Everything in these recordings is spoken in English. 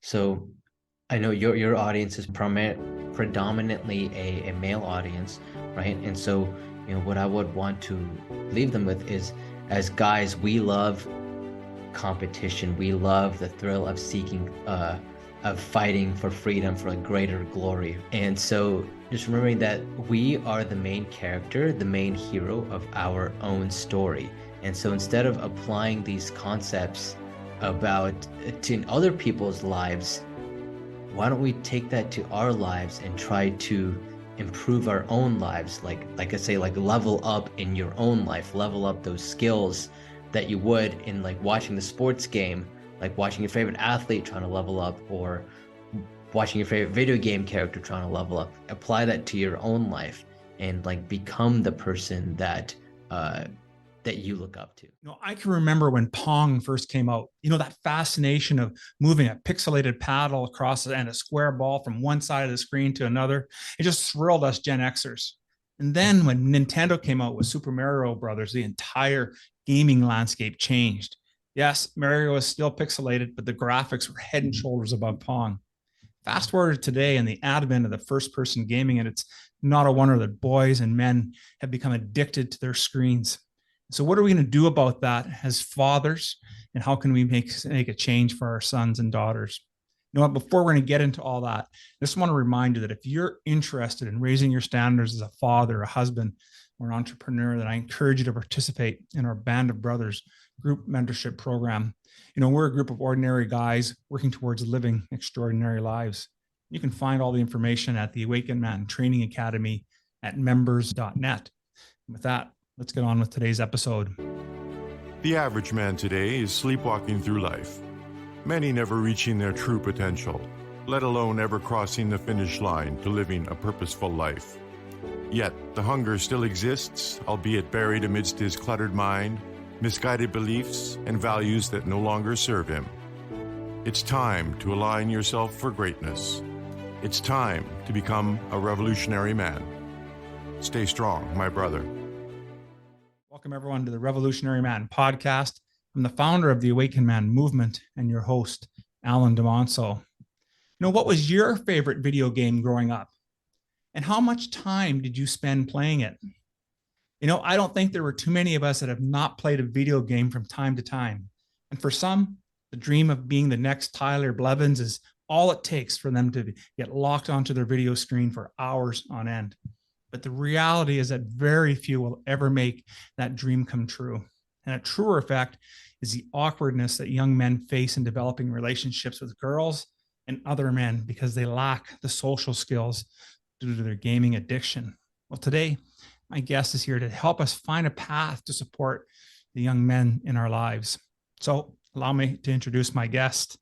So I know your audience is predominantly a male audience, right? And so, what I would want to leave them with is, as guys, we love competition. We love the thrill of seeking, of fighting for freedom, for a greater glory. And so just remembering that we are the main character, the main hero of our own story. And so instead of applying these concepts about to other people's lives, why don't we take that to our lives and try to improve our own lives, like I say, like level up in your own life, level up those skills that you would in like watching the sports game, like watching your favorite athlete trying to level up, or watching your favorite video game character trying to level up. Apply that to your own life and like become the person that that you look up to. I can remember when Pong first came out, that fascination of moving a pixelated paddle across and a square ball from one side of the screen to another. It just thrilled us Gen Xers. And then when Nintendo came out with Super Mario Brothers, the entire gaming landscape changed. Yes, Mario is still pixelated, but the graphics were head and shoulders above Pong. Fast forward to today and the advent of the first person gaming, and it's not a wonder that boys and men have become addicted to their screens. So what are we going to do about that as fathers? And how can we make a change for our sons and daughters? Before we're going to get into all that, I just want to remind you that if you're interested in raising your standards as a father, a husband, or an entrepreneur, then I encourage you to participate in our Band of Brothers group mentorship program. We're a group of ordinary guys working towards living extraordinary lives. You can find all the information at the Awakened Man Training Academy at members.net. And with that, let's get on with today's episode. The average man today is sleepwalking through life, many never reaching their true potential, let alone ever crossing the finish line to living a purposeful life. Yet, the hunger still exists, albeit buried amidst his cluttered mind, misguided beliefs, and values that no longer serve him. It's time to align yourself for greatness. It's time to become a revolutionary man. Stay strong, my brother. Welcome, everyone, to the Revolutionary Man podcast. I'm the founder of the Awakened Man movement and your host, Alan DeMonso. What was your favorite video game growing up? And how much time did you spend playing it? I don't think there were too many of us that have not played a video game from time to time. And for some, the dream of being the next Tyler Blevins is all it takes for them to get locked onto their video screen for hours on end. But the reality is that very few will ever make that dream come true. And a truer effect is the awkwardness that young men face in developing relationships with girls and other men because they lack the social skills due to their gaming addiction. Well, today, my guest is here to help us find a path to support the young men in our lives. So allow me to introduce my guest.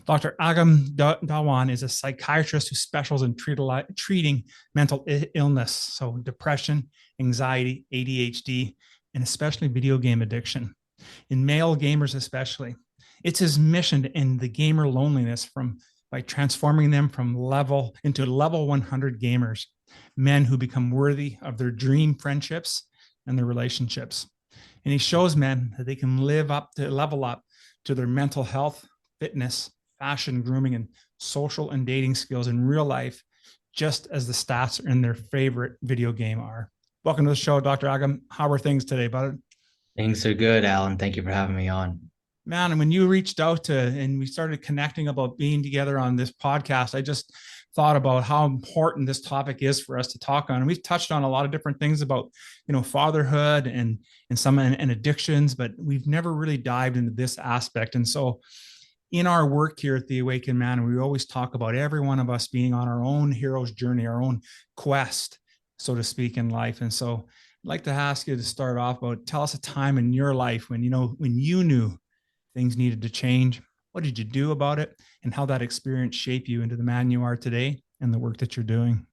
Dr. Agam Dhawan is a psychiatrist who specializes in treating mental illness, so depression, anxiety, ADHD, and especially video game addiction, in male gamers especially. It's his mission to end the gamer loneliness by transforming them from level 100 gamers, men who become worthy of their dream friendships and their relationships. And he shows men that they can level up to their mental health, fitness, fashion, grooming, and social and dating skills in real life, just as the stats in their favorite video game are. Welcome to the show, Dr. Agam. How are things today, bud? Things are good, Alan. Thank you for having me on. Man, and when you reached out and we started connecting about being together on this podcast, I just thought about how important this topic is for us to talk on. And we've touched on a lot of different things about, fatherhood and addictions, but we've never really dived into this aspect. And so in our work here at the Awakened Man, we always talk about every one of us being on our own hero's journey, our own quest, so to speak, in life. And so I'd like to ask you to start off about, tell us a time in your life when you knew things needed to change. What did you do about it, and how that experience shaped you into the man you are today and the work that you're doing?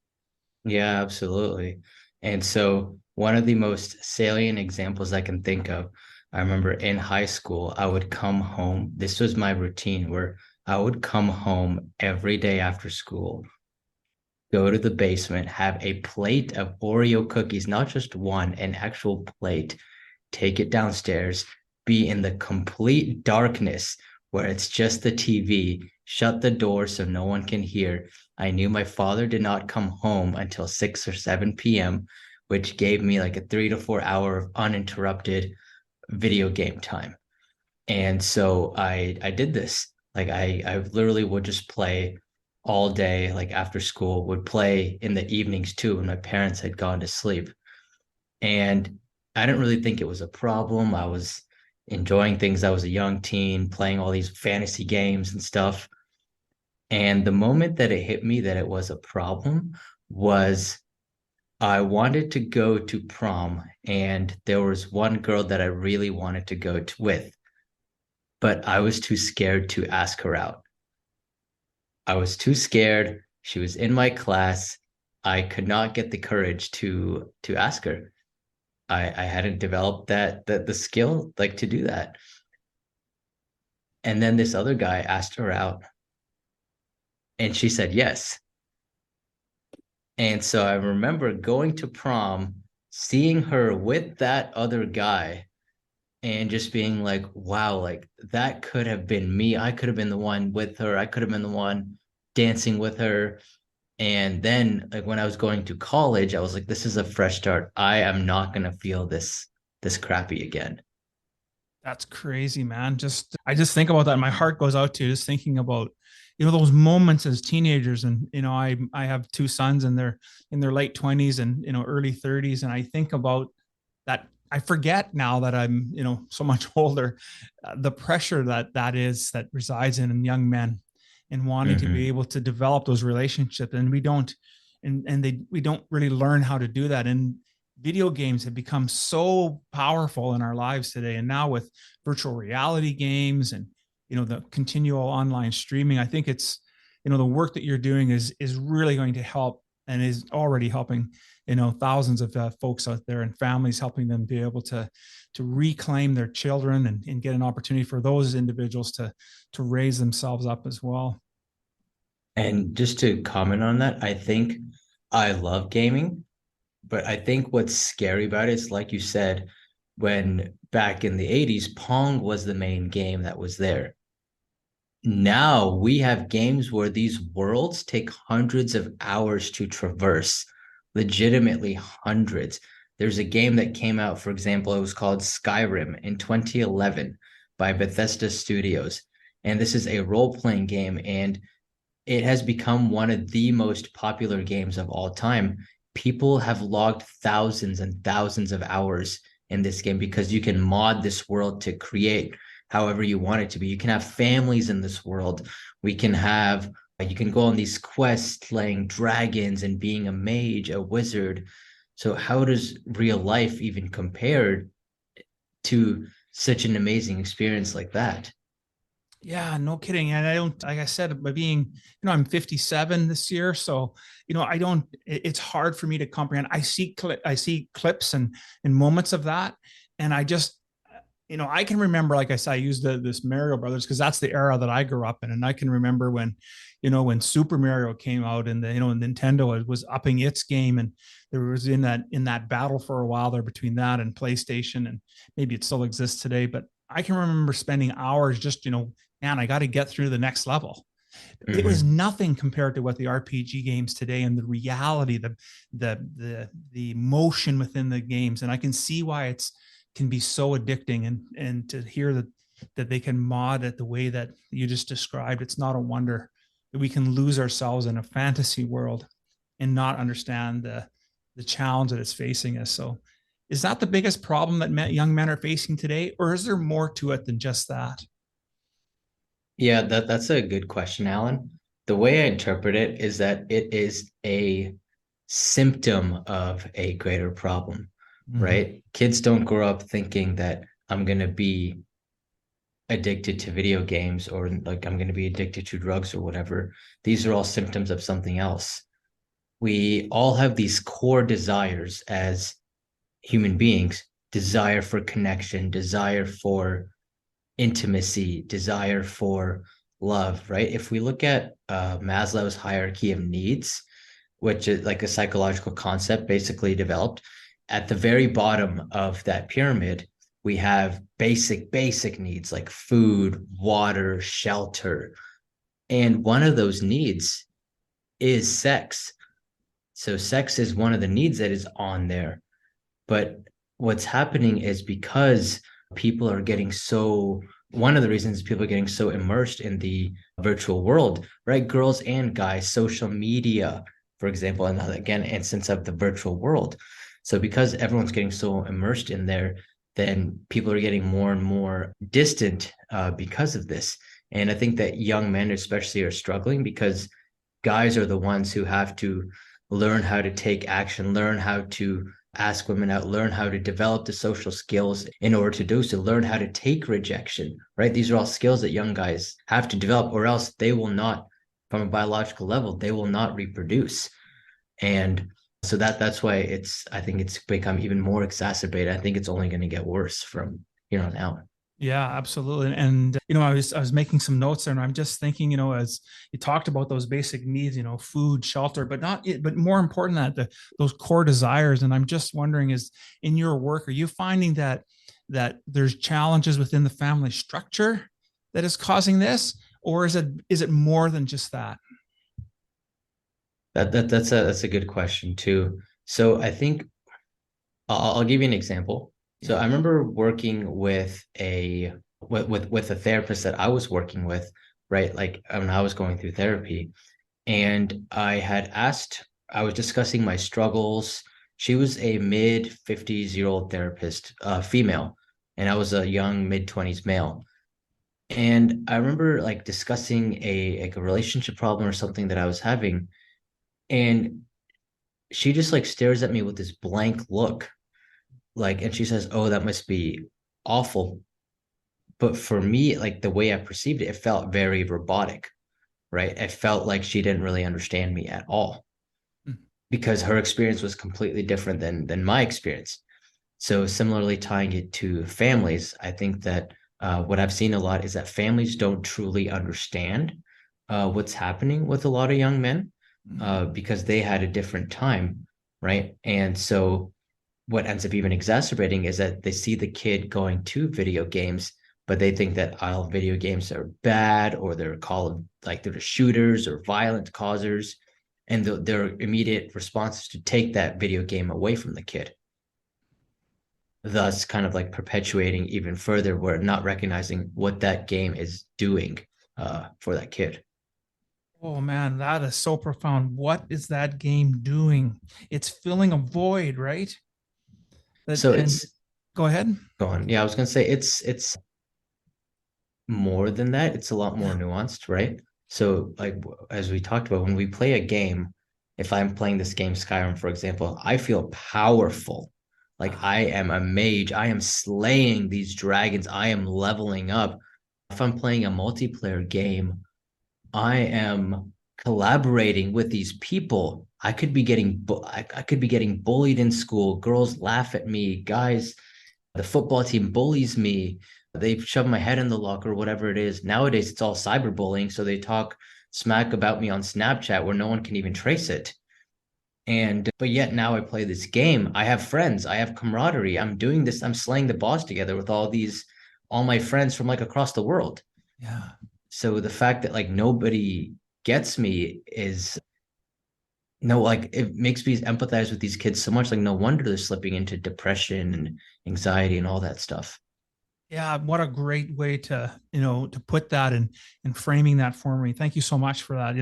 Yeah, absolutely. And so one of the most salient examples I can think of, I remember in high school, I would come home. This was my routine where I would come home every day after school, go to the basement, have a plate of Oreo cookies, not just one, an actual plate, take it downstairs, be in the complete darkness where it's just the TV, shut the door so no one can hear. I knew my father did not come home until 6 or 7 p.m., which gave me like a 3 to 4 hour of uninterrupted video game time. And so I did this. Like I literally would just play all day, like after school, would play in the evenings too when my parents had gone to sleep. And I didn't really think it was a problem. I was enjoying things. I was a young teen playing all these fantasy games and stuff. And the moment that it hit me that it was a problem was I wanted to go to prom, and there was one girl that I really wanted to go with, but I was too scared to ask her out. I was too scared. She was in my class. I could not get the courage to ask her. I hadn't developed the skill like to do that. And then this other guy asked her out, and she said yes. And so I remember going to prom, seeing her with that other guy, and just being like, wow, like that could have been me. I could have been the one with her. I could have been the one dancing with her. And then like when I was going to college, I was like, this is a fresh start. I am not gonna feel this crappy again. That's crazy, man. I just think about that. My heart goes out to you just thinking about, those moments as teenagers. And, I have two sons and they're in their late 20s and, early 30s. And I think about that. I forget now that I'm, so much older, the pressure that resides in young men and wanting to be able to develop those relationships. And we don't, we don't really learn how to do that. And video games have become so powerful in our lives today. And now with virtual reality games and, the continual online streaming, I think it's, the work that you're doing is really going to help and is already helping, thousands of folks out there and families, helping them be able to reclaim their children and get an opportunity for those individuals to raise themselves up as well. And just to comment on that, I think I love gaming, but I think what's scary about it is, like you said, when back in the 80s, Pong was the main game that was there. Now we have games where these worlds take hundreds of hours to traverse, legitimately hundreds. There's a game that came out, for example, it was called Skyrim in 2011 by Bethesda Studios. And this is a role-playing game, and it has become one of the most popular games of all time. People have logged thousands and thousands of hours in this game because you can mod this world to create however you want it to be. You can have families in this world. You can go on these quests slaying dragons and being a mage, a wizard. So how does real life even compare to such an amazing experience like that? Yeah, no kidding. And I don't, like I said, by being, I'm 57 this year. So, it's hard for me to comprehend. I see clips and moments of that. And I just, I can remember, like I said, I used this Mario Brothers because that's the era that I grew up in. And I can remember when, when Super Mario came out and Nintendo was upping its game, and there was in that battle for a while there between that and PlayStation, and maybe it still exists today. But I can remember spending hours just, man, I got to get through the next level. It was nothing compared to what the RPG games today and the reality, the emotion within the games. And I can see why it's can be so addicting, and to hear that they can mod it the way that you just described, it's not a wonder that we can lose ourselves in a fantasy world and not understand the challenge that it's facing us. So is that the biggest problem that young men are facing today, or is there more to it than just that? Yeah, that's a good question, Alan. The way I interpret it is that it is a symptom of a greater problem, right? Kids don't grow up thinking that I'm going to be addicted to video games, or like I'm going to be addicted to drugs or whatever. These are all symptoms of something else. We all have these core desires as human beings: desire for connection, desire for intimacy, desire for love, right? If we look at Maslow's hierarchy of needs, which is like a psychological concept basically developed, at the very bottom of that pyramid We have basic needs like food, water, shelter. And one of those needs is sex. So sex is one of the needs that is on there. But what's happening is because people are getting so, one of the reasons people are getting so immersed in the virtual world, right? Girls and guys, social media, for example, and again, instance of the virtual world. So because everyone's getting so immersed in there, then people are getting more and more distant because of this. And I think that young men especially are struggling because guys are the ones who have to learn how to take action, learn how to ask women out, learn how to develop the social skills in order to do so, learn how to take rejection, right? These are all skills that young guys have to develop, or else they will not, from a biological level, they will not reproduce. And so that's why I think it's become even more exacerbated. I think it's only going to get worse from here on out. Yeah, absolutely. And I was making some notes there, and I'm just thinking, as you talked about those basic needs, food, shelter, but more important than that, those core desires. And I'm just wondering, is in your work, are you finding that there's challenges within the family structure that is causing this, or is it more than just that? That's a good question too. So I think I'll give you an example. So I remember working with a therapist that I was working with, right? Like when I was going through therapy, and I was discussing my struggles. She was a mid 50s-year-old therapist, female, and I was a young mid 20s male. And I remember like discussing a relationship problem or something that I was having, and she just like stares at me with this blank look, like, and she says, "Oh, that must be awful." But for me, like the way I perceived it, it felt very robotic, right? It felt like she didn't really understand me at all Mm. because her experience was completely different than my experience. So similarly, tying it to families, I think that what I've seen a lot is that families don't truly understand what's happening with a lot of young men because they had a different time, right? And so what ends up even exacerbating is that they see the kid going to video games, but they think that all video games are bad, or they're called like they're shooters or violent causers, and their immediate response is to take that video game away from the kid, thus kind of like perpetuating even further, where not recognizing what that game is doing for that kid. Oh man, that is so profound. What is that game doing? It's filling a void, right? So And it's go ahead. going, yeah, I was gonna say it's more than that. It's a lot more Yeah. nuanced, right? So like as we talked about, when we play a game, if I'm playing this game Skyrim, for example, I feel powerful. Like I am a mage, I am slaying these dragons, I am leveling up. If I'm playing a multiplayer game, I am collaborating with these people. I could be getting bullied in school. Girls laugh at me. Guys, the football team bullies me. They shove my head in the locker, whatever it is. Nowadays, it's all cyberbullying. So they talk smack about me on Snapchat where no one can even trace it. And but yet now I play this game. I have friends. I have camaraderie. I'm doing this. I'm slaying the boss together with all my friends from like across the world. Yeah. So the fact that like nobody gets me is no, like it makes me empathize with these kids so much. Like no wonder they're slipping into depression and anxiety and all that stuff. Yeah, what a great way to, to put that and framing that for me. Thank you so much for that.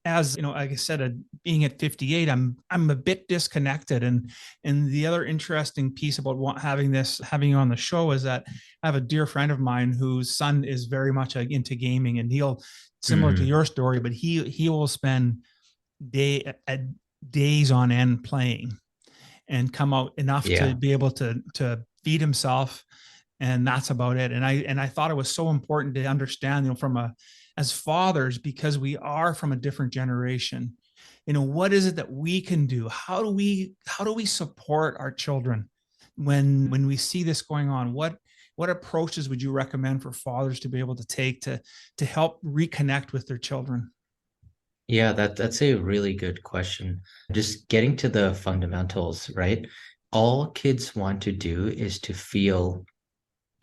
As like I said, being at 58, I'm a bit disconnected. And the other interesting piece about having you on the show is that I have a dear friend of mine whose son is very much into gaming, and he'll, similar to Mhm. your story, but he will spend days on end playing and come out enough to Yeah. be able to feed himself, and that's about it. And I thought it was so important to understand, as fathers, because we are from a different generation, what is it that we can do? How do we support our children when we see this going on? What approaches would you recommend for fathers to be able to take to help reconnect with their children? Yeah, that's a really good question. Just getting to the fundamentals, right? All kids want to do is to feel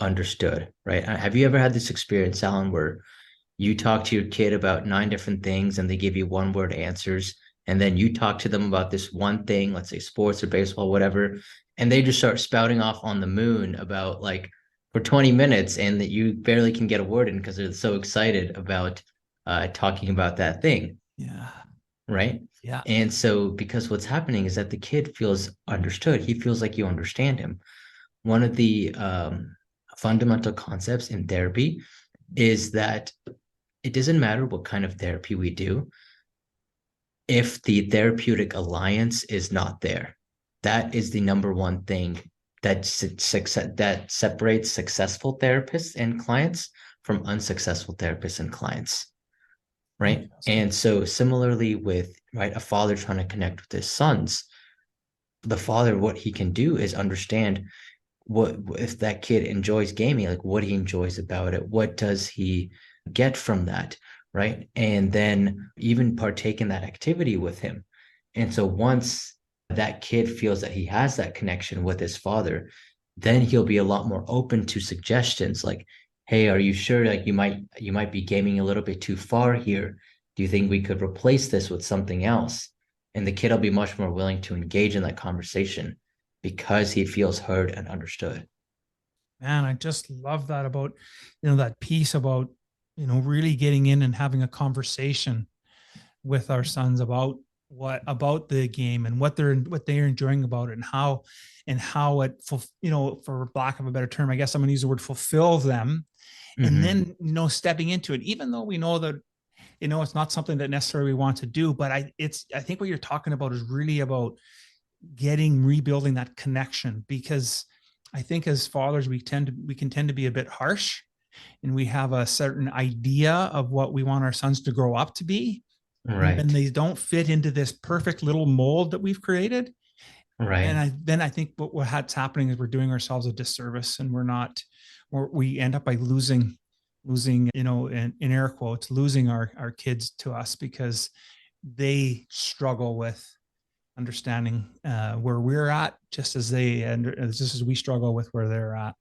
understood, right? Have you ever had this experience, Alan, where you talk to your kid about 9 different things and they give you one word answers, and then you talk to them about this one thing, let's say sports or baseball, whatever, and they just start spouting off on the moon about like for 20 minutes, and that you barely can get a word in because they're so excited about talking about that thing, Yeah. right? Yeah. And so because what's happening is that the kid feels understood, he feels like you understand him. One of the fundamental concepts in therapy is that it doesn't matter what kind of therapy we do if the therapeutic alliance is not there. That is the number one thing that separates successful therapists and clients from unsuccessful therapists and clients, right? And so similarly with, right, a father trying to connect with his sons, the father, what he can do is understand what if that kid enjoys gaming, like what he enjoys about it, what does he get from that, right? And then even partake in that activity with him. And so once that kid feels that he has that connection with his father, then he'll be a lot more open to suggestions like, hey, are you sure, like you might be gaming a little bit too far here, do you think we could replace this with something else? And the kid will be much more willing to engage in that conversation because he feels heard and understood. Man, I just love that about, that piece about, really getting in and having a conversation with our sons about the game and what they're enjoying about it, and how it, for lack of a better term, I guess I'm going to use the word fulfill them. And then, stepping into it, even though we know that, it's not something that necessarily we want to do, but I think what you're talking about is really about rebuilding that connection, because I think as fathers, we can tend to be a bit harsh, and we have a certain idea of what we want our sons to grow up to be. And when Right. they don't fit into this perfect little mold that we've created, Right. and I think what's happening is we're doing ourselves a disservice, and we end up by losing, in air quotes, losing our kids to us, because they struggle with understanding where we're at, just as we struggle with where they're at.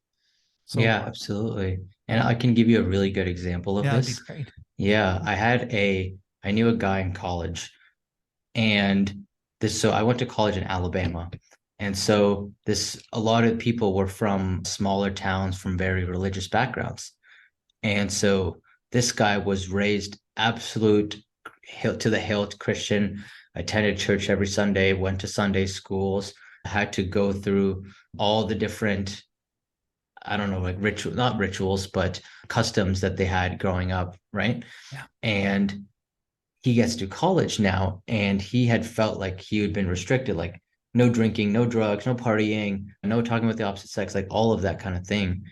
So Yeah, absolutely. And I can give you a really good example of yeah, that'd be this. great. Yeah, I knew a guy in college, and so I went to college in Alabama. And so a lot of people were from smaller towns from very religious backgrounds. And so this guy was raised absolute to the hilt Christian, attended church every Sunday, went to Sunday schools, had to go through all the different, I don't know, like not rituals, but customs that they had growing up, right? Yeah. And he gets to college now, and he had felt like he had been restricted, like no drinking, no drugs, no partying, no talking with the opposite sex, like all of that kind of thing.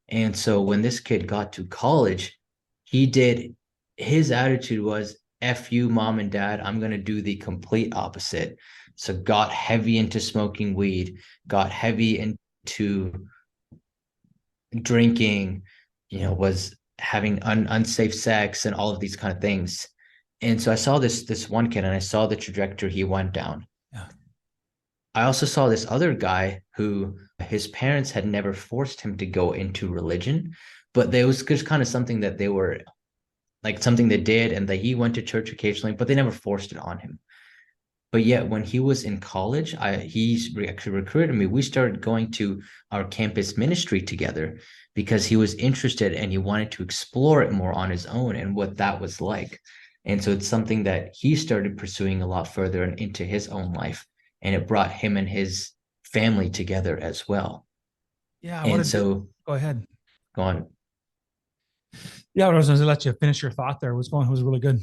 And so when this kid got to college, his attitude was, F you, mom and dad, I'm going to do the complete opposite. So got heavy into smoking weed, got heavy into drinking, was having unsafe sex and all of these kind of things. And so I saw this one kid, and I saw the trajectory he went down. Yeah. I also saw this other guy who his parents had never forced him to go into religion, but there was just kind of something that they were like something they did, and that he went to church occasionally, but they never forced it on him. But yet, when he was in college, he actually recruited me. We started going to our campus ministry together because he was interested and he wanted to explore it more on his own and what that was like. And so it's something that he started pursuing a lot further and into his own life. And it brought him and his family together as well. Yeah. And so, Go ahead. go on. Yeah. I was going to let you finish your thought there. It was really good.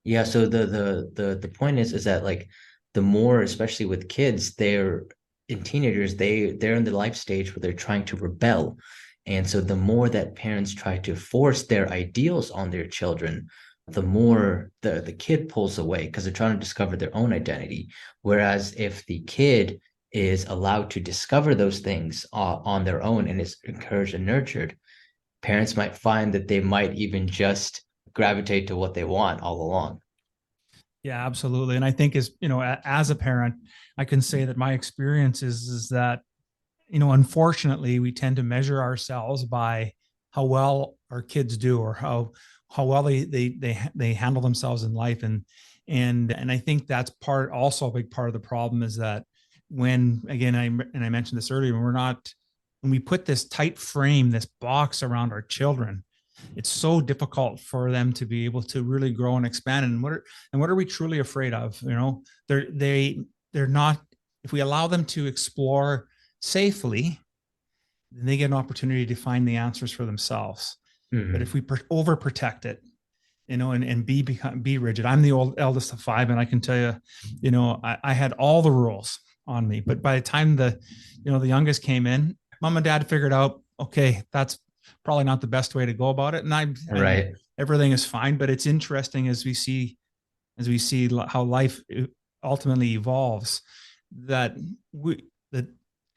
Yeah, so the point is that like the more, especially with kids, they're in teenagers, they're in the life stage where they're trying to rebel. And so the more that parents try to force their ideals on their children, the more the kid pulls away because they're trying to discover their own identity. Whereas if the kid is allowed to discover those things on their own and is encouraged and nurtured, parents might find that they might even just gravitate to what they want all along. Yeah, absolutely. And I think as a parent, I can say that my experience is that, unfortunately, we tend to measure ourselves by how well our kids do, or how well they handle themselves in life. And I think that's also a big part of the problem, is that when, again, I mentioned this earlier, when we put this tight frame, this box around our children, it's so difficult for them to be able to really grow and expand. And what are we truly afraid of? They're not, if we allow them to explore safely, then they get an opportunity to find the answers for themselves. Mm-hmm. But if we overprotect it, and be rigid. I'm the eldest of five, and I can tell you, I had all the rules on me. But by the time the youngest came in, mom and dad figured out, okay, that's probably not the best way to go about it. And everything is fine. But it's interesting as we see how life ultimately evolves, that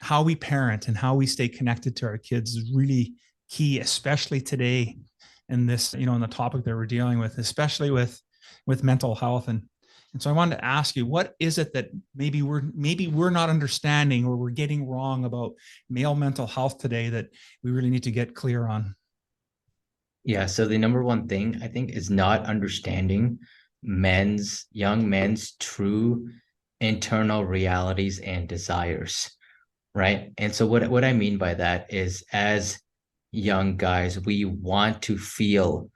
how we parent and how we stay connected to our kids is really key, especially today in this, in the topic that we're dealing with, especially with mental health. And so I wanted to ask you, what is it that maybe we're not understanding, or we're getting wrong about male mental health today, that we really need to get clear on? Yeah. So the number one thing, I think, is not understanding young men's true internal realities and desires. Right. And so what I mean by that is, as young guys, we want to feel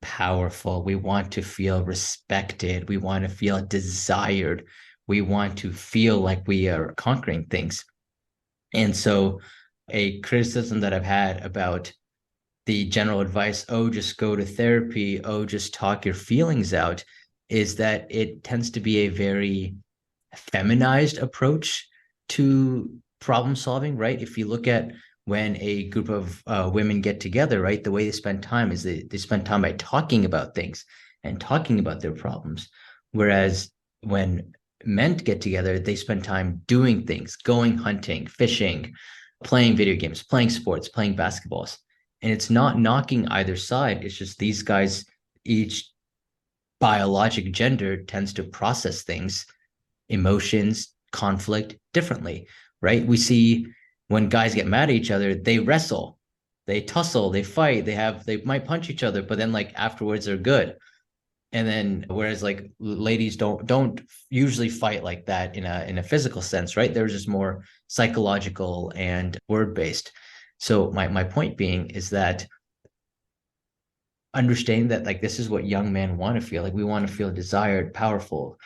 powerful. We want to feel respected. We want to feel desired. We want to feel like we are conquering things. And so a criticism that I've had about the general advice, oh, just go to therapy, oh, just talk your feelings out, is that it tends to be a very feminized approach to problem solving, right? If you look at when a group of women get together, right, the way they spend time is they spend time by talking about things and talking about their problems. Whereas when men get together, they spend time doing things, going hunting, fishing, playing video games, playing sports, playing basketballs. And it's not knocking either side. It's just these guys, each biologic gender tends to process things, emotions, conflict differently, right? We see when guys get mad at each other, they wrestle, they tussle, they fight, they might punch each other, but then like afterwards they're good. And then whereas like ladies don't usually fight like that in a physical sense, right? They're just more psychological and word-based. So my point being is that understanding that like this is what young men want to feel. Like we want to feel desired, powerful,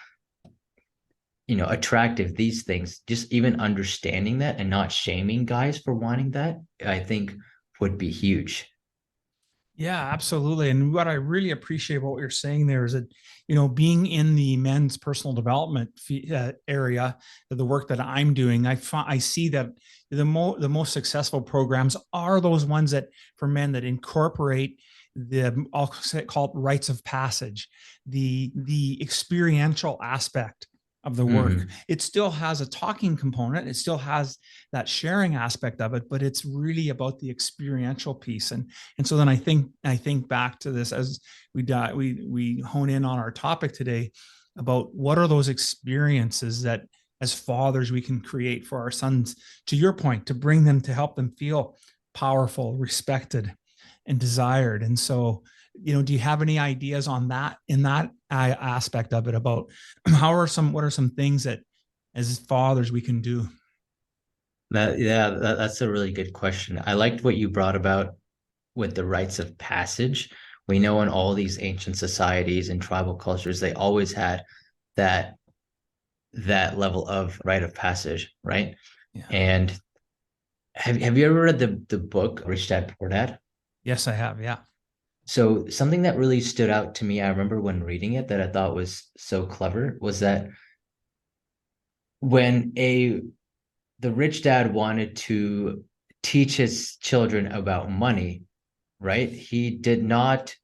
attractive, these things, just even understanding that and not shaming guys for wanting that, I think would be huge. Yeah, absolutely. And what I really appreciate about what you're saying there is that, being in the men's personal development area, the work that I'm doing, I see that the most successful programs are those ones that, for men, that incorporate I'll call it rites of passage, the experiential aspect of the work. Mm-hmm. It still has a talking component. It still has that sharing aspect of it, but it's really about the experiential piece. And so then I think back to this as we hone in on our topic today about what are those experiences that as fathers we can create for our sons, to your point, to bring them, to help them feel powerful, respected, and desired. And so, do you have any ideas on that, in that aspect of it, about what are some things that as fathers we can do? That's a really good question. I liked what you brought about with the rites of passage. We know in all these ancient societies and tribal cultures, they always had that level of rite of passage, right? Yeah. And have you ever read the book Rich Dad Poor Dad? Yes, I have. Yeah. So something that really stood out to me, I remember when reading it, that I thought was so clever, was that when the rich dad wanted to teach his children about money, right? He did not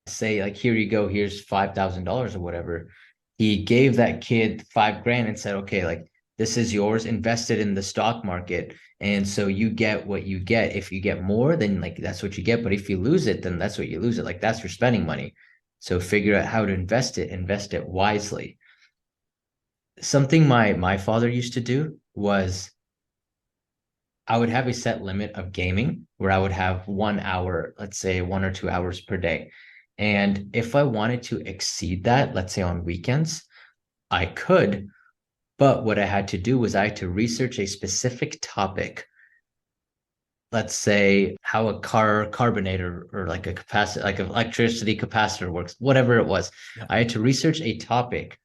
say like, here you go, here's $5,000 or whatever. He gave that kid $5,000 and said, okay, like this is yours, invested in the stock market. And so you get what you get. If you get more, then like that's what you get. But if you lose it, then that's what you lose it. Like that's your spending money. So figure out how to invest it wisely. Something my father used to do was I would have a set limit of gaming where I would have 1 hour, let's say 1 or 2 hours per day. And if I wanted to exceed that, let's say on weekends, I could. But what I had to do was I had to research a specific topic. Let's say how a car carbonator or like a capacitor, like an electricity capacitor works, whatever it was. Yeah. I had to research a topic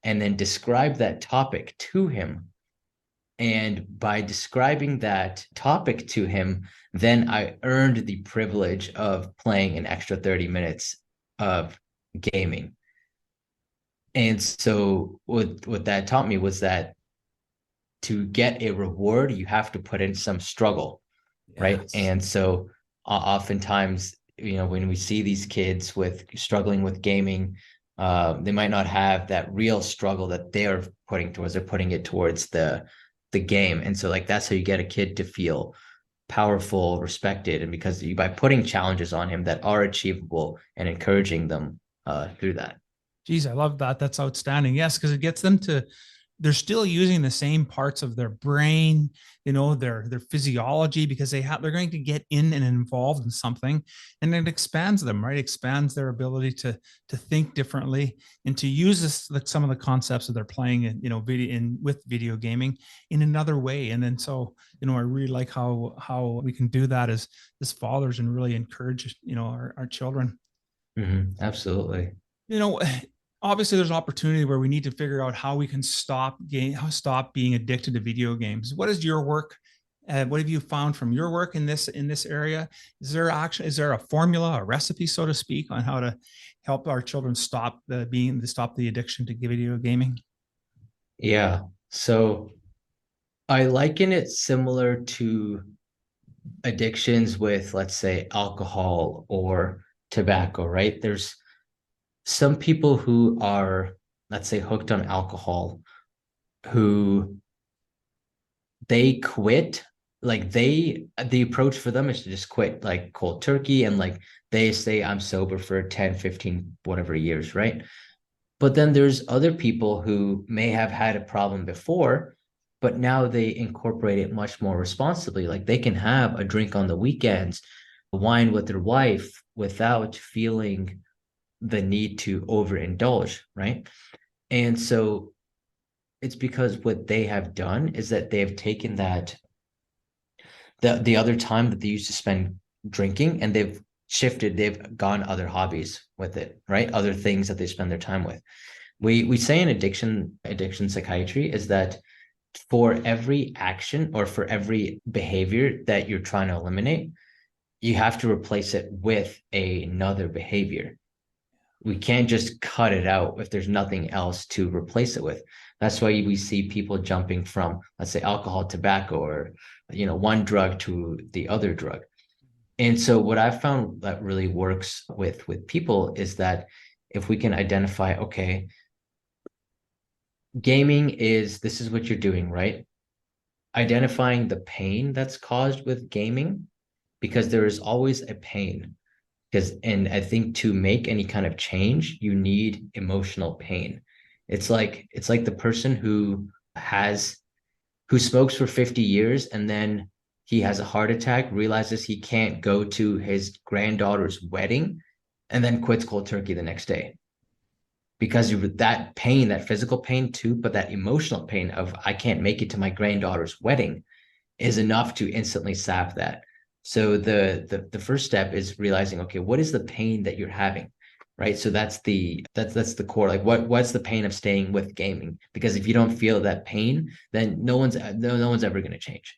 and then describe that topic to him. And by describing that topic to him, then I earned the privilege of playing an extra 30 minutes of gaming. And so what that taught me was that to get a reward, you have to put in some struggle, right? Yes. And so oftentimes, when we see these kids with struggling with gaming, they might not have that real struggle that they're putting towards. They're putting it towards the game. And so like that's how you get a kid to feel powerful, respected, and because by putting challenges on him that are achievable and encouraging them through that. Geez, I love that. That's outstanding. Yes, because it gets them to, they're still using the same parts of their brain, their physiology, because they're going to get in and involved in something, and it expands them, right? It expands their ability to think differently and to use some of the concepts that they're playing with video gaming in another way. And then I really like how we can do that as fathers and really encourage our children. Mm-hmm. Absolutely. Obviously there's opportunity where we need to figure out how we can stop being addicted to video games. What is your work? What have you found from your work in this area? Is there a formula, a recipe, so to speak, on how to help our children stop the addiction to video gaming? Yeah. So I liken it similar to addictions with, let's say, alcohol or tobacco, right? There's some people who are, let's say, hooked on alcohol, who they quit, like the approach for them is to just quit like cold turkey, and like they say I'm sober for 10, 15, whatever years, right? But then there's other people who may have had a problem before, but now they incorporate it much more responsibly. Like they can have a drink on the weekends, wine with their wife without feeling the need to overindulge, right? And so it's because what they have done is that they have taken that the other time that they used to spend drinking, and they've gone other hobbies with it, right? Other things that they spend their time with. We say in addiction psychiatry is that for every action or for every behavior that you're trying to eliminate, you have to replace it with another behavior. We can't just cut it out if there's nothing else to replace it with. That's why we see people jumping from, let's say, alcohol, tobacco, or one drug to the other drug. And so what I've found that really works with people is that if we can identify, okay, this is what you're doing, right? Identifying the pain that's caused with gaming, because there is always a pain. And I think to make any kind of change, you need emotional pain. It's like the person who smokes for 50 years and then he has a heart attack, realizes he can't go to his granddaughter's wedding, and then quits cold turkey the next day. Because that pain, that physical pain too, but that emotional pain of I can't make it to my granddaughter's wedding is enough to instantly sap that. So the first step is realizing, okay, what is the pain that you're having, right? So that's the core. Like what's the pain of staying with gaming? Because if you don't feel that pain, then no one's ever going to change.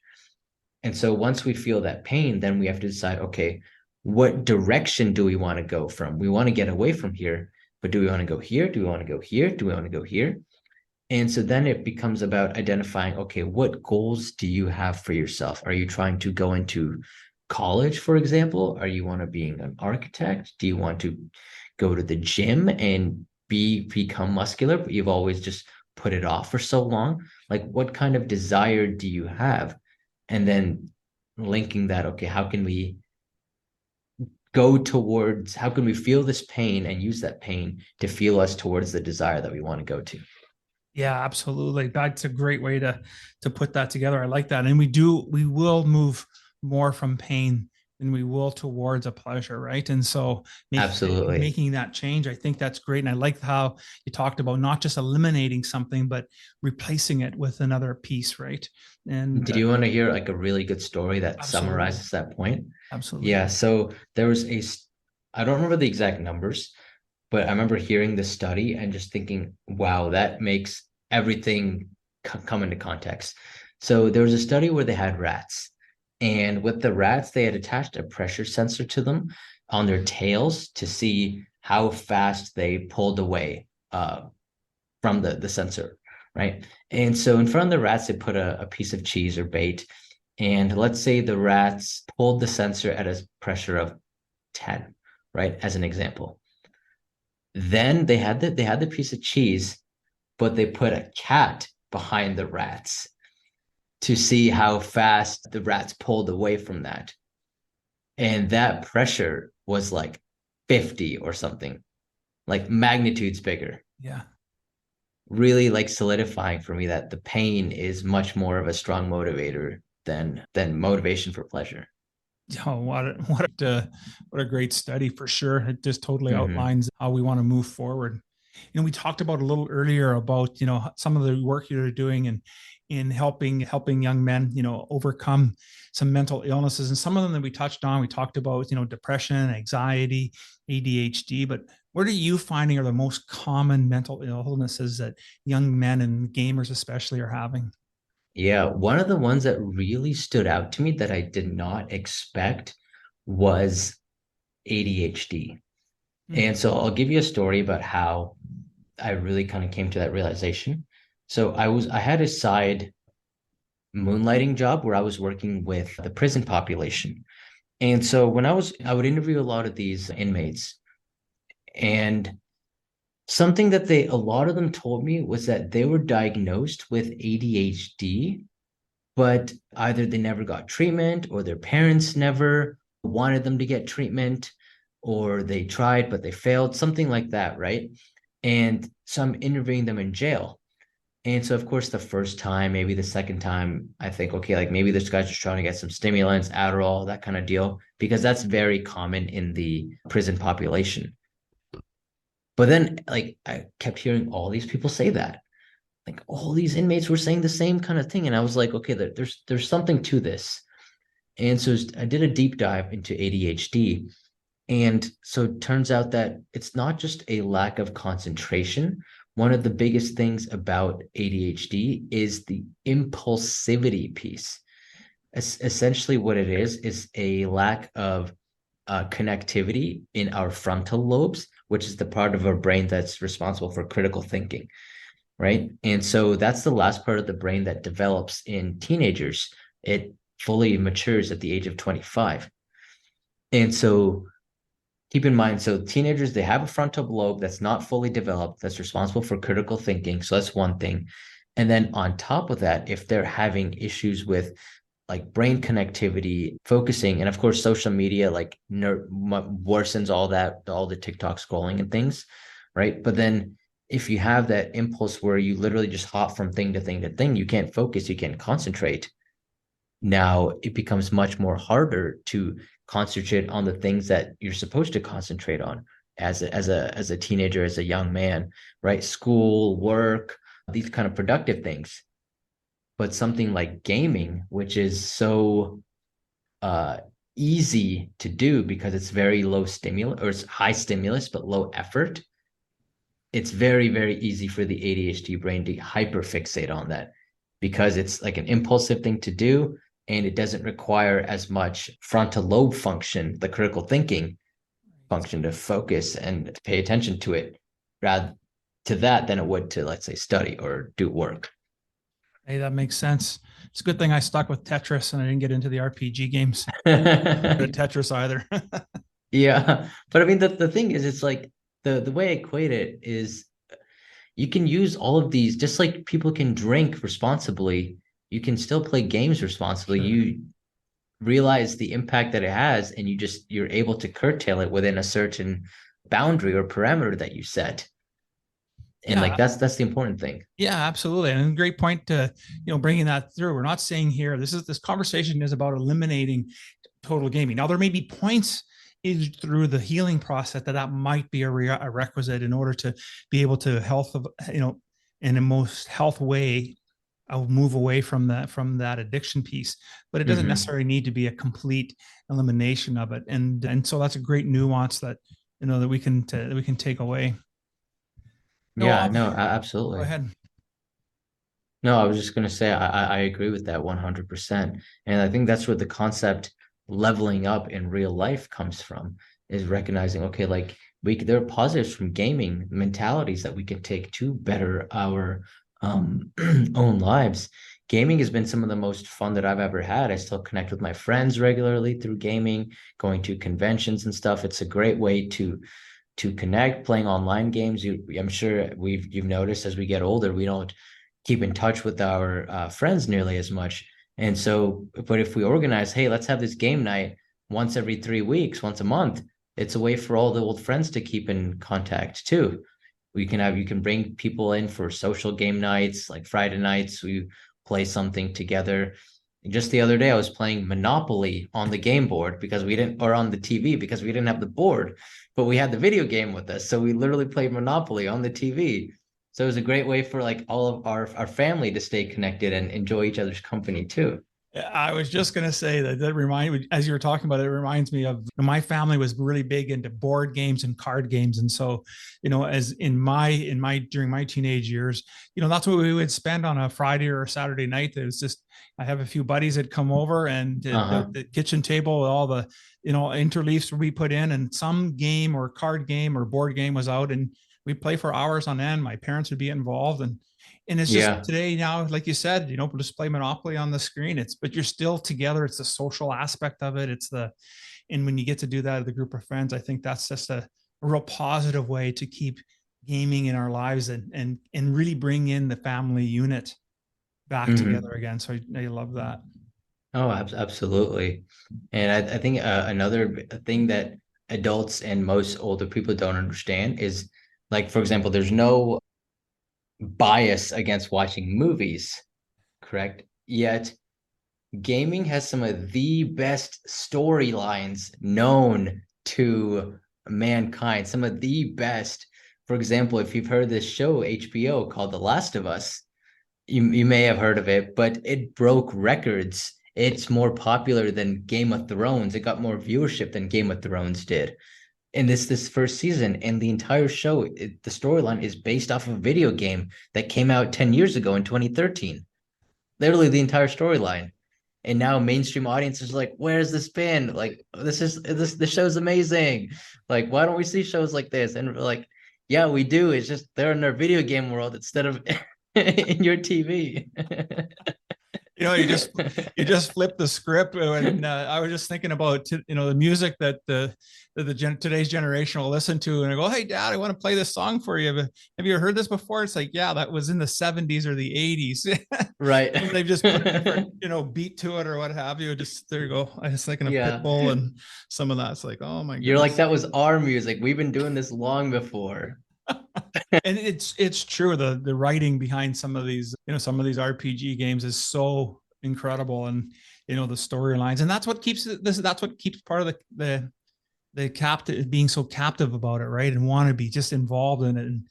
And so once we feel that pain, then we have to decide, okay, what direction do we want to go from? We want to get away from here, but do we want to go here? Do we want to go here? Do we want to go here? And so then it becomes about identifying, okay, what goals do you have for yourself? Are you trying to go into college, for example? Are you want to be an architect? Do you want to go to the gym and become muscular, but you've always just put it off for so long? Like, what kind of desire do you have? And then linking that, okay, how can we feel this pain and use that pain to feel us towards the desire that we want to go to? Yeah, absolutely. That's a great way to put that together. I like that. And we will move more from pain than we will towards a pleasure, right? And so Absolutely. making that change, I think that's great. And I like how you talked about not just eliminating something, but replacing it with another piece, right? And Do you want to hear like a really good story that absolutely, summarizes that point? absolutely. Yeah, so there was I don't remember the exact numbers, but I remember hearing the study and just thinking, wow, that makes everything come into context. So there was a study where they had rats, and with the rats, they had attached a pressure sensor to them on their tails to see how fast they pulled away from the sensor, right? And so in front of the rats, they put a piece of cheese or bait, and let's say the rats pulled the sensor at a pressure of 10, right? As an example. Then they had the piece of cheese, but they put a cat behind the rats to see how fast the rats pulled away from that. And that pressure was like 50 or something, like magnitudes bigger. Yeah. Really like solidifying for me that the pain is much more of a strong motivator than motivation for pleasure. Oh, what a great study for sure. It just totally Mm-hmm. outlines how we want to move forward. We talked about a little earlier about, some of the work you're doing in helping young men, overcome some mental illnesses. And some of them that we touched on, we talked about, depression, anxiety, ADHD, but what are you finding are the most common mental illnesses that young men and gamers especially are having? Yeah, one of the ones that really stood out to me that I did not expect was ADHD. Hmm. And so I'll give you a story about how I really kind of came to that realization. So I had a side moonlighting job where I was working with the prison population. And so I would interview a lot of these inmates, and something that a lot of them told me was that they were diagnosed with ADHD, but either they never got treatment or their parents never wanted them to get treatment, or they tried, but they failed, something like that, right? And so I'm interviewing them in jail. And so, of course, the first time, maybe the second time, I think, okay, like maybe this guy's just trying to get some stimulants, Adderall, that kind of deal, because that's very common in the prison population. But then, like, I kept hearing all these people say that. Like, all these inmates were saying the same kind of thing. And I was like, okay, there's something to this. And so I did a deep dive into ADHD. And so it turns out that it's not just a lack of concentration. One of the biggest things about ADHD is the impulsivity piece. Essentially, what it is a lack of connectivity in our frontal lobes, which is the part of our brain that's responsible for critical thinking, right? And so that's the last part of the brain that develops in teenagers. It fully matures at the age of 25. And so keep in mind, so teenagers, they have a frontal lobe that's not fully developed, that's responsible for critical thinking. So that's one thing. And then on top of that, if they're having issues with like brain connectivity, focusing, and of course, social media like worsens all that, all the TikTok scrolling and things, right? But then if you have that impulse where you literally just hop from thing to thing to thing, you can't focus, you can't concentrate. Now it becomes much more harder to concentrate on the things that you're supposed to concentrate on as a teenager, as a young man, right? School, work, these kind of productive things. But something like gaming, which is so uh easy to do because it's very low stimulus, or it's high stimulus but low effort, it's very, very easy for the ADHD brain to hyperfixate on that because it's like an impulsive thing to do, and it doesn't require as much frontal lobe function, the critical thinking function, to focus and to pay attention to it rather to that than it would to, let's say, study or do work. Hey, that makes sense. It's a good thing I stuck with Tetris and I didn't get into the RPG games. The Tetris either. Yeah. But I mean, the thing is, it's like the way I equate it is you can use all of these, just like people can drink responsibly, you can still play games responsibly. Sure. You realize the impact that it has, and you're able to curtail it within a certain boundary or parameter that you set. And Yeah, like that's the important thing. yeah, absolutely. And great point to, bringing that through. We're not saying here, this conversation is about eliminating total gaming. Now, there may be points is through the healing process that might be a requisite in order to be able to in a most health way, I'll move away from that addiction piece, but it doesn't Hmm. necessarily need to be a complete elimination of it. And so that's a great nuance that, that we can take away. No, Yeah, no, go absolutely. ahead. No, I was just gonna say I agree with that 100%. And I think that's where the concept leveling up in real life comes from, is recognizing, okay, like there are positives from gaming mentalities that we can take to better our own lives. Gaming has been some of the most fun that I've ever had. I still connect with my friends regularly through gaming, going to conventions and stuff. It's a great way to connect. Playing online games, I'm sure you've noticed as we get older, we don't keep in touch with our friends nearly as much. And so, but if we organize, hey, let's have this game night once every 3 weeks, once a month, it's a way for all the old friends to keep in contact too. You can bring people in for social game nights, like Friday nights, we play something together. Just the other day, I was playing Monopoly on the game board because we didn't, or on the TV because we didn't have the board, but we had the video game with us. So we literally played Monopoly on the TV. So it was a great way for like all of our family to stay connected and enjoy each other's company too. I was just going to say that reminded me, as you were talking about it, it reminds me of my family was really big into board games and card games. And so, as during my teenage years, that's what we would spend on a Friday or a Saturday night. It was just, I have a few buddies that come over and Uh-huh. the kitchen table, all the, interleaves would be put in and some game or card game or board game was out and we play for hours on end. My parents would be involved and it's just Yeah. today now, like you said, just play Monopoly on the screen. But you're still together. It's the social aspect of it. And when you get to do that with a group of friends, I think that's just a real positive way to keep gaming in our lives and really bring in the family unit back together Hmm. again. So I love that. Oh, absolutely. And I think another thing that adults and most older people don't understand is, like, for example, there's no bias against watching movies, correct? Yet gaming has some of the best storylines known to mankind, some of the best. For example, if you've heard this show, HBO, called The Last of Us, you may have heard of it, but it broke records. It's more popular than Game of Thrones. It got more viewership than Game of Thrones did in this first season. And the entire show, the storyline is based off of a video game that came out 10 years ago in 2013. Literally the entire storyline. And now mainstream audiences are like, where's this been? Like, this show's amazing. Like, why don't we see shows like this? And we're like, yeah, we do. It's just they're in their video game world instead of in your TV. You just flip the script, and I was just thinking about the music that today's generation will listen to, and I go, "Hey, Dad, I want to play this song for you. Have you heard this before?" It's like, yeah, that was in the '70s or the '80s. Right. They've just put a different beat to it or what have you. Just there you go. I was thinking of Yeah. Pitbull and some of that. It's like, oh my You're like, goodness. that was our music. We've been doing this long before. And it's true, the writing behind some of these RPG games is so incredible, and the storylines, and that's what keeps part of the captive being so captive about it, right? And want to be just involved in it, and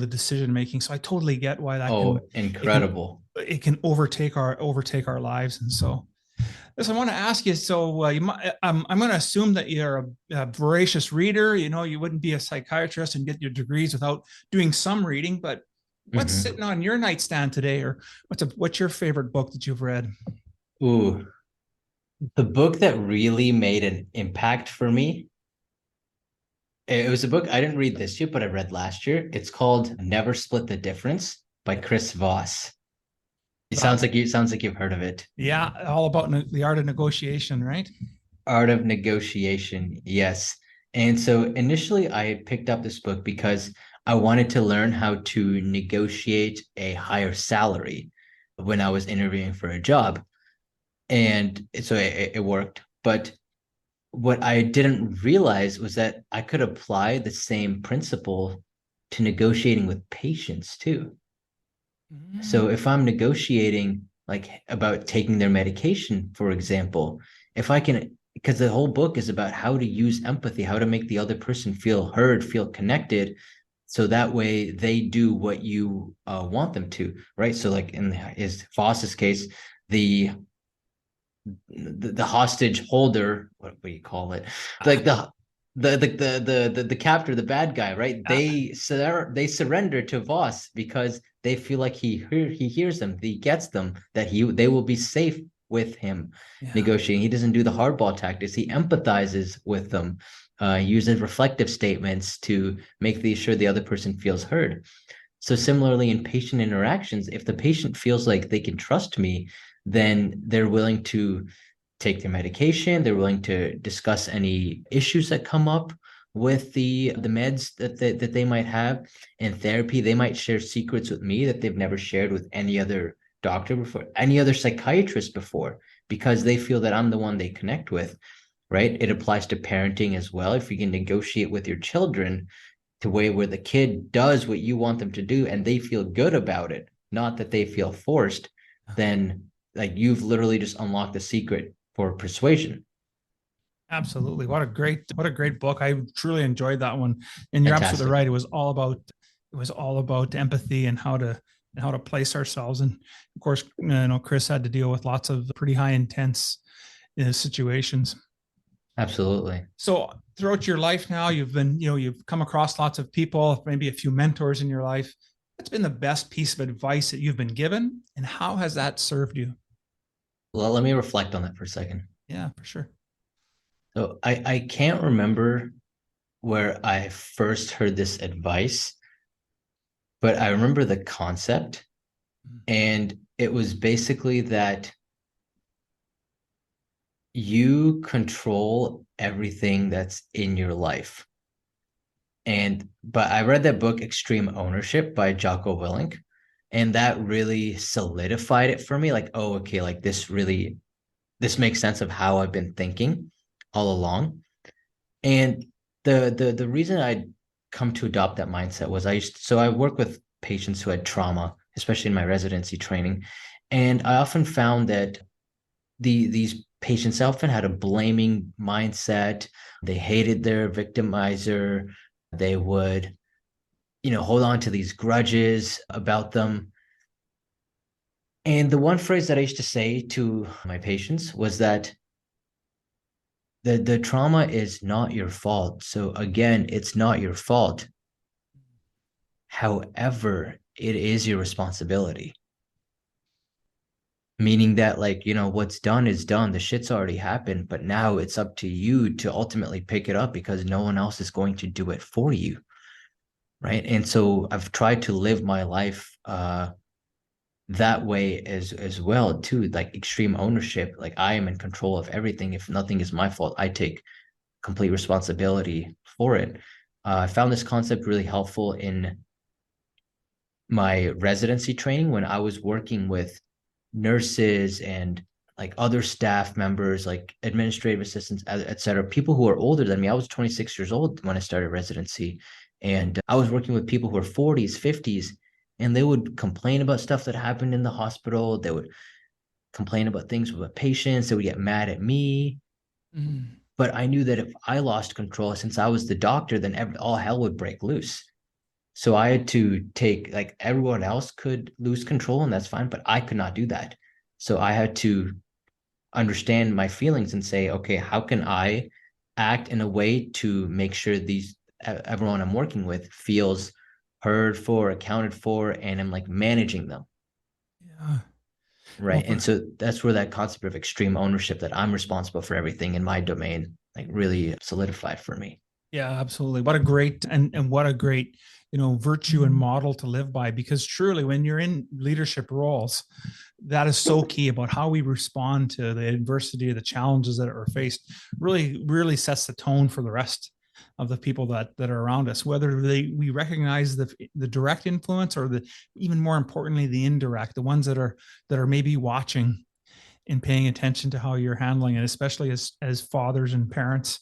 the decision making. So I totally get why that Oh, it can incredible. it can overtake our lives. And so listen, I want to ask you. So I'm going to assume that you're a voracious reader. You wouldn't be a psychiatrist and get your degrees without doing some reading. But what's Hmm. sitting on your nightstand today, or what's your favorite book that you've read? Ooh, the book that really made an impact for me. It was a book I didn't read this year, but I read last year. It's called Never Split the Difference by Chris Voss. Wow. It sounds like you've heard of it. Yeah, all about the art of negotiation, right? Art of Negotiation. Yes. And so initially I picked up this book because I wanted to learn how to negotiate a higher salary when I was interviewing for a job. And so it worked. But what I didn't realize was that I could apply the same principle to negotiating with patients too. So if I'm negotiating like about taking their medication, for example, if I can, because the whole book is about how to use empathy, how to make the other person feel heard, feel connected, so that way they do what you want them to, right? So like in his Voss's case, the hostage holder, what do you call it? Like the captor, the bad guy, right? They surrender to Voss because they feel like he hears them, he gets them, that they will be safe with him negotiating. He doesn't do the hardball tactics. He empathizes with them. Uses reflective statements to make sure the other person feels heard. So similarly in patient interactions, if the patient feels like they can trust me, then they're willing to take their medication. They're willing to discuss any issues that come up with the meds that they might have. In therapy, they might share secrets with me that they've never shared with any other doctor before, any other psychiatrist before, because they feel that I'm the one they connect with, right? It applies to parenting as well. If you can negotiate with your children to way where the kid does what you want them to do and they feel good about it, not that they feel forced, then like you've literally just unlocked the secret for persuasion. Absolutely. What a great book. I truly enjoyed that one. And you're Fantastic. absolutely right. It was all about empathy and how to place ourselves. And of course, Chris had to deal with lots of pretty high intense situations. Absolutely. So throughout your life now, you've come across lots of people, maybe a few mentors in your life. What's been the best piece of advice that you've been given, and how has that served you? Well, let me reflect on that for a second. Yeah, for sure. So I can't remember where I first heard this advice, but I remember the concept. And it was basically that you control everything that's in your life. But I read that book, Extreme Ownership by Jocko Willink, and that really solidified it for me. Like, oh, okay, like this makes sense of how I've been thinking all along. And the reason I'd come to adopt that mindset was I work with patients who had trauma, especially in my residency training. And I often found that these patients often had a blaming mindset. They hated their victimizer. They would, hold on to these grudges about them. And the one phrase that I used to say to my patients was that the trauma is not your fault. So again, it's not your fault. However, it is your responsibility. Meaning that, like, what's done is done. The shit's already happened, but now it's up to you to ultimately pick it up because no one else is going to do it for you. Right. And so I've tried to live my life that way as well too, like extreme ownership. Like I am in control of everything. If nothing is my fault, I take complete responsibility for it. I found this concept really helpful in my residency training when I was working with nurses and like other staff members, like administrative assistants, et cetera, people who are older than me. I was 26 years old when I started residency, and I was working with people who are 40s, 50s, and they would complain about stuff that happened in the hospital. They would complain about things with patients. They would get mad at me. But I knew that if I lost control, since I was the doctor, then all hell would break loose. So I had to take, like, everyone else could lose control and that's fine, but I could not do that. So I had to understand my feelings and say, okay, how can I act in a way to make sure everyone I'm working with feels heard for, accounted for, and I'm like managing them. Yeah. Right. And so that's where that concept of extreme ownership, that I'm responsible for everything in my domain, like really solidified for me. Yeah, absolutely. What a great and what a great, virtue and model to live by, because truly when you're in leadership roles, that is so key about how we respond to the adversity, the challenges that are faced, really sets the tone for the rest of the people that are around us, whether we recognize the direct influence or even more importantly, the indirect, the ones that are maybe watching and paying attention to how you're handling it, especially as fathers and parents.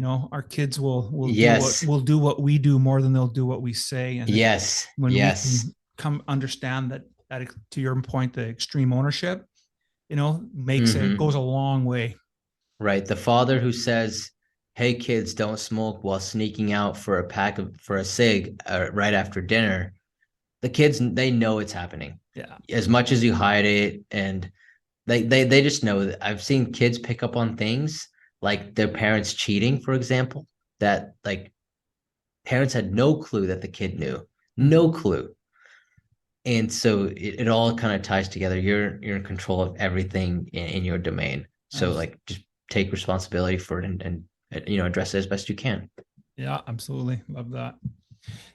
Our kids will Yes. do what we do more than they'll do what we say. And Yes. when Yes. we can come understand that, to your point, the extreme ownership, makes it goes a long way. Right. The father who says, "Hey kids, don't smoke," while sneaking out for a cig right after dinner. The kids, they know it's happening. Yeah. As much as you hide it, and they just know that. I've seen kids pick up on things like their parents cheating, for example, that like parents had no clue that the kid knew, no clue. And so it all kind of ties together. You're in control of everything in your domain. So like just take responsibility for it and address it as best you can. Yeah, absolutely. Love that.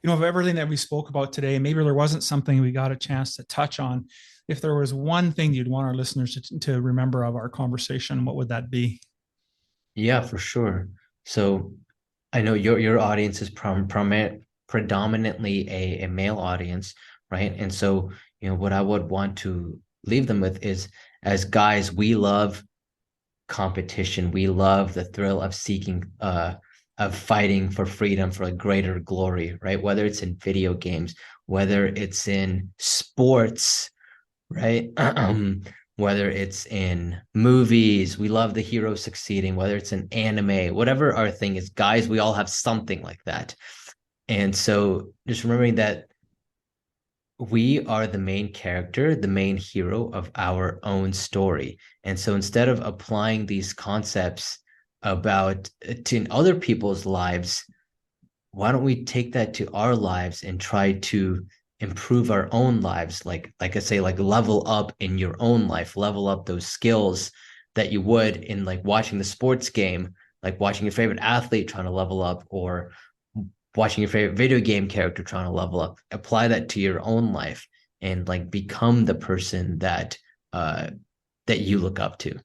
Of everything that we spoke about today, maybe there wasn't something we got a chance to touch on. If there was one thing you'd want our listeners to remember of our conversation, what would that be? Yeah, for sure. So I know your audience is predominantly a male audience, right? And so, what I would want to leave them with is, as guys, we love competition. We love the thrill of seeking, of fighting for freedom, for a greater glory, right? Whether it's in video games, whether it's in sports, right? Whether it's in movies, we love the hero succeeding, whether it's in anime, whatever our thing is, guys, we all have something like that. And so just remembering that we are the main character, the main hero of our own story. And so instead of applying these concepts about to other people's lives, why don't we take that to our lives and try to improve our own lives? Like I say, like level up in your own life, level up those skills that you would in like watching the sports game, like watching your favorite athlete trying to level up, or watching your favorite video game character trying to level up. Apply that to your own life and like become the person that you look up to.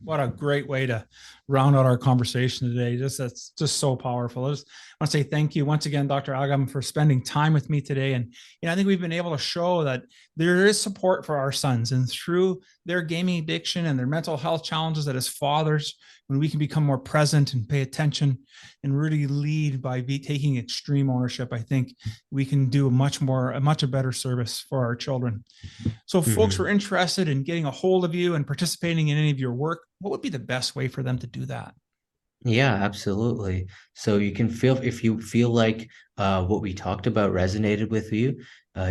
What a great way to round out our conversation today. That's just so powerful. I just want to say thank you once again, Dr. Agam, for spending time with me today. And I think we've been able to show that there is support for our sons, and through their gaming addiction and their mental health challenges, that as fathers, when we can become more present and pay attention and really lead by taking extreme ownership, I think we can do a much better service for our children. So if folks were interested in getting a hold of you and participating in any of your work, what would be the best way for them to do that? Yeah, absolutely. So you can if you feel like what we talked about resonated with you,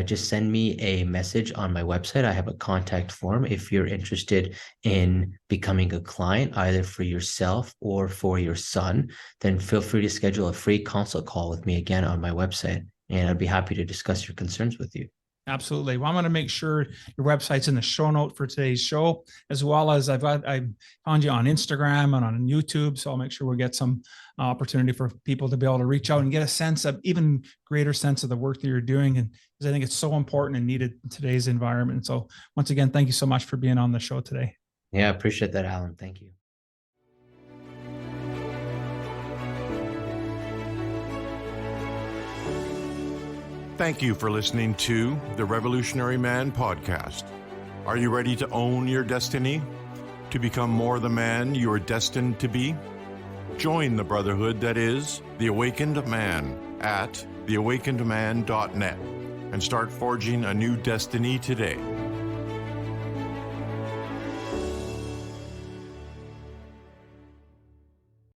just send me a message on my website. I have a contact form. If you're interested in becoming a client, either for yourself or for your son, then feel free to schedule a free consult call with me again on my website, and I'd be happy to discuss your concerns with you. Absolutely. Well, I'm going to make sure your website's in the show note for today's show, as well as I found you on Instagram and on YouTube. So I'll make sure we get some opportunity for people to be able to reach out and get a sense of even greater sense of the work that you're doing. And because I think it's so important and needed in today's environment. So once again, thank you so much for being on the show today. Yeah, I appreciate that, Alan. Thank you. Thank you for listening to the Revolutionary Man podcast. Are you ready to own your destiny? To become more the man you are destined to be? Join the brotherhood that is The Awakened Man at theawakenedman.net and start forging a new destiny today.